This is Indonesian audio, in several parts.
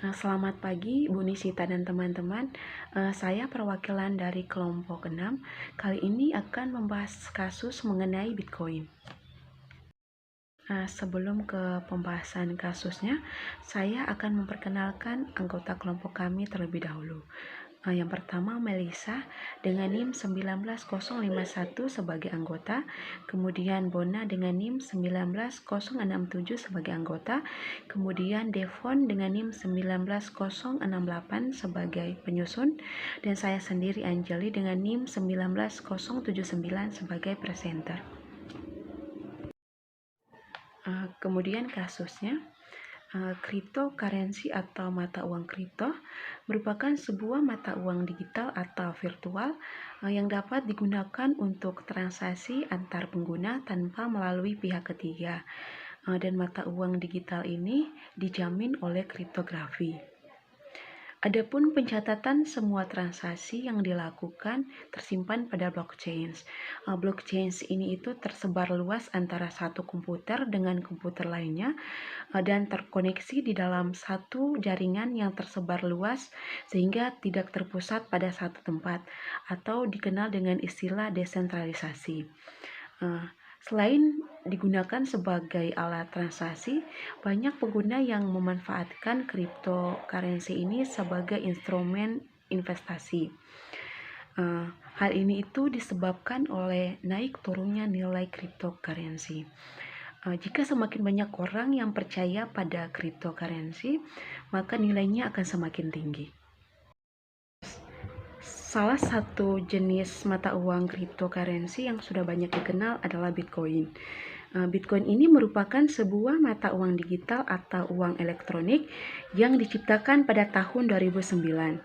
Selamat pagi Bu Nisita dan teman-teman. Saya perwakilan dari kelompok 6. Kali ini akan membahas kasus mengenai Bitcoin. Sebelum ke pembahasan kasusnya, saya akan memperkenalkan anggota kelompok kami terlebih dahulu. Yang pertama Melisa dengan NIM 19051 sebagai anggota, kemudian Bona dengan NIM 19067 sebagai anggota, kemudian Devon dengan NIM 19068 sebagai penyusun, dan saya sendiri Anjali dengan NIM 19079 sebagai presenter. Kemudian kasusnya, cryptocurrency atau mata uang kripto merupakan sebuah mata uang digital atau virtual yang dapat digunakan untuk transaksi antar pengguna tanpa melalui pihak ketiga. Dan mata uang digital ini dijamin oleh kriptografi. Adapun pencatatan semua transaksi yang dilakukan tersimpan pada blockchain. Blockchain ini itu tersebar luas antara satu komputer dengan komputer lainnya dan terkoneksi di dalam satu jaringan yang tersebar luas sehingga tidak terpusat pada satu tempat atau dikenal dengan istilah desentralisasi. Selain digunakan sebagai alat transaksi, banyak pengguna yang memanfaatkan cryptocurrency ini sebagai instrumen investasi. Hal ini itu disebabkan oleh naik turunnya nilai cryptocurrency. Jika semakin banyak orang yang percaya pada cryptocurrency, maka nilainya akan semakin tinggi. Salah satu jenis mata uang cryptocurrency yang sudah banyak dikenal adalah Bitcoin. Bitcoin ini merupakan sebuah mata uang digital atau uang elektronik yang diciptakan pada tahun 2009.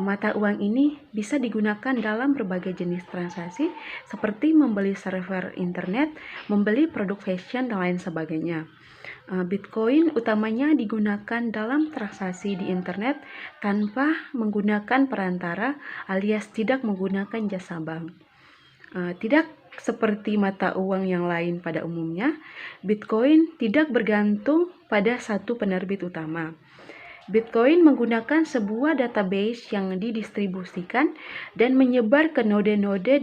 Mata uang ini bisa digunakan dalam berbagai jenis transaksi seperti membeli server internet, membeli produk fashion, dan lain sebagainya. Bitcoin utamanya digunakan dalam transaksi di internet tanpa menggunakan perantara alias tidak menggunakan jasa bank. Tidak seperti mata uang yang lain pada umumnya, Bitcoin tidak bergantung pada satu penerbit utama. Bitcoin menggunakan sebuah database yang didistribusikan dan menyebar ke node-node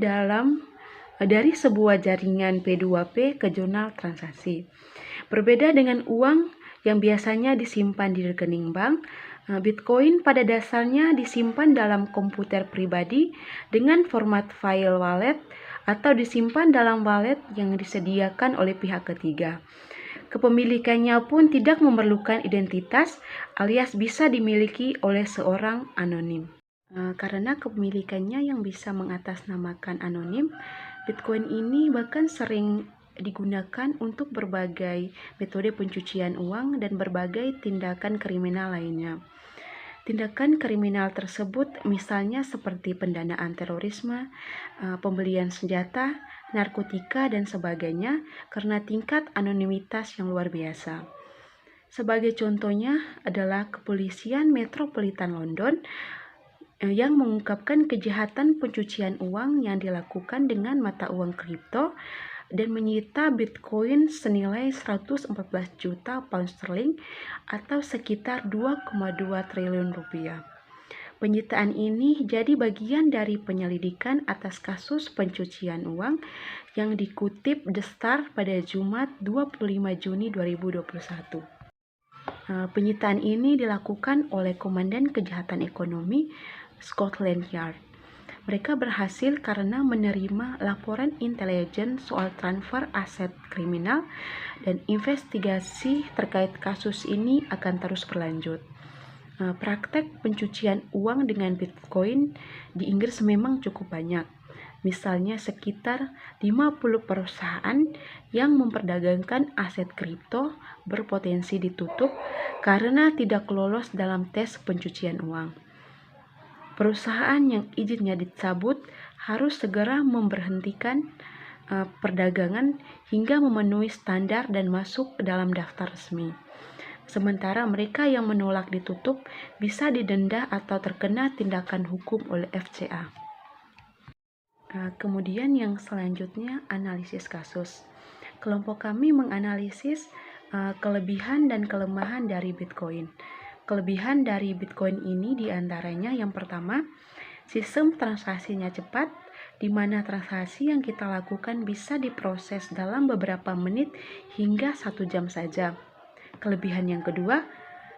dari sebuah jaringan P2P ke jurnal transaksi. Berbeda dengan uang yang biasanya disimpan di rekening bank, Bitcoin pada dasarnya disimpan dalam komputer pribadi dengan format file wallet atau disimpan dalam wallet yang disediakan oleh pihak ketiga. Kepemilikannya pun tidak memerlukan identitas alias bisa dimiliki oleh seorang anonim. Karena kepemilikannya yang bisa mengatasnamakan anonim, Bitcoin ini bahkan sering digunakan untuk berbagai metode pencucian uang dan berbagai tindakan kriminal lainnya. Tindakan kriminal tersebut misalnya seperti pendanaan terorisme, pembelian senjata, narkotika, dan sebagainya karena tingkat anonimitas yang luar biasa. Sebagai contohnya adalah Kepolisian Metropolitan London yang mengungkapkan kejahatan pencucian uang yang dilakukan dengan mata uang kripto dan menyita Bitcoin senilai 114 juta pound sterling atau sekitar 2,2 triliun rupiah. Penyitaan ini jadi bagian dari penyelidikan atas kasus pencucian uang yang dikutip The Star pada Jumat 25 Juni 2021. Penyitaan ini dilakukan oleh Komandan Kejahatan Ekonomi Scotland Yard. Mereka berhasil karena menerima laporan intelijen soal transfer aset kriminal dan investigasi terkait kasus ini akan terus berlanjut. Praktek pencucian uang dengan Bitcoin di Inggris memang cukup banyak. Misalnya sekitar 50 perusahaan yang memperdagangkan aset kripto berpotensi ditutup karena tidak lolos dalam tes pencucian uang. Perusahaan yang izinnya dicabut harus segera memberhentikan perdagangan hingga memenuhi standar dan masuk ke dalam daftar resmi. Sementara mereka yang menolak ditutup bisa didenda atau terkena tindakan hukum oleh FCA. Kemudian yang selanjutnya analisis kasus. Kelompok kami menganalisis kelebihan dan kelemahan dari Bitcoin. Kelebihan dari Bitcoin ini diantaranya yang pertama, sistem transaksinya cepat, di mana transaksi yang kita lakukan bisa diproses dalam beberapa menit hingga 1 jam saja. Kelebihan yang kedua,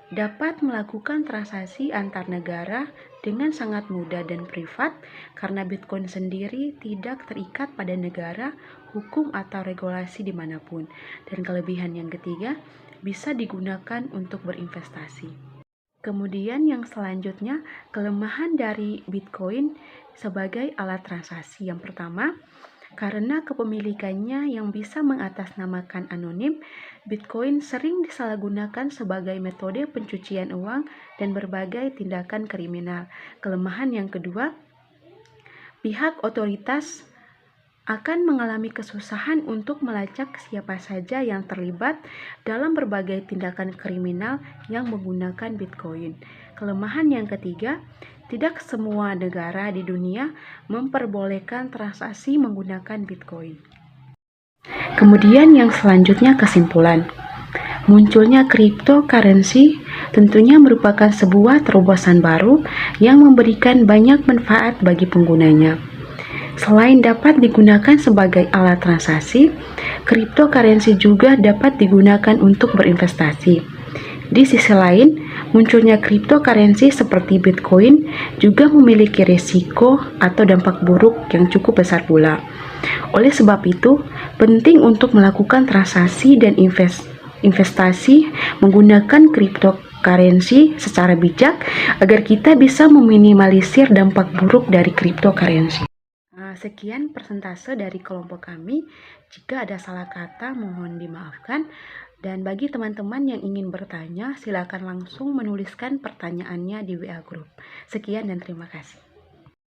dapat melakukan transaksi antar negara dengan sangat mudah dan privat karena Bitcoin sendiri tidak terikat pada negara, hukum, atau regulasi dimanapun. Dan kelebihan yang ketiga, bisa digunakan untuk berinvestasi. Kemudian yang selanjutnya, kelemahan dari Bitcoin sebagai alat transaksi. Yang pertama, karena kepemilikannya yang bisa mengatasnamakan anonim, Bitcoin sering disalahgunakan sebagai metode pencucian uang dan berbagai tindakan kriminal. Kelemahan yang kedua, pihak otoritas akan mengalami kesusahan untuk melacak siapa saja yang terlibat dalam berbagai tindakan kriminal yang menggunakan Bitcoin. Kelemahan yang ketiga, tidak semua negara di dunia memperbolehkan transaksi menggunakan Bitcoin. Kemudian yang selanjutnya kesimpulan. Munculnya cryptocurrency tentunya merupakan sebuah terobosan baru yang memberikan banyak manfaat bagi penggunanya. Selain dapat digunakan sebagai alat transaksi, cryptocurrency juga dapat digunakan untuk berinvestasi. Di sisi lain, munculnya cryptocurrency seperti Bitcoin juga memiliki risiko atau dampak buruk yang cukup besar pula. Oleh sebab itu, penting untuk melakukan transaksi dan investasi menggunakan cryptocurrency secara bijak agar kita bisa meminimalisir dampak buruk dari cryptocurrency. Sekian persentase dari kelompok kami. Jika ada salah kata, mohon dimaafkan. Dan bagi teman-teman yang ingin bertanya, silakan langsung menuliskan pertanyaannya di WA Group. Sekian dan terima kasih.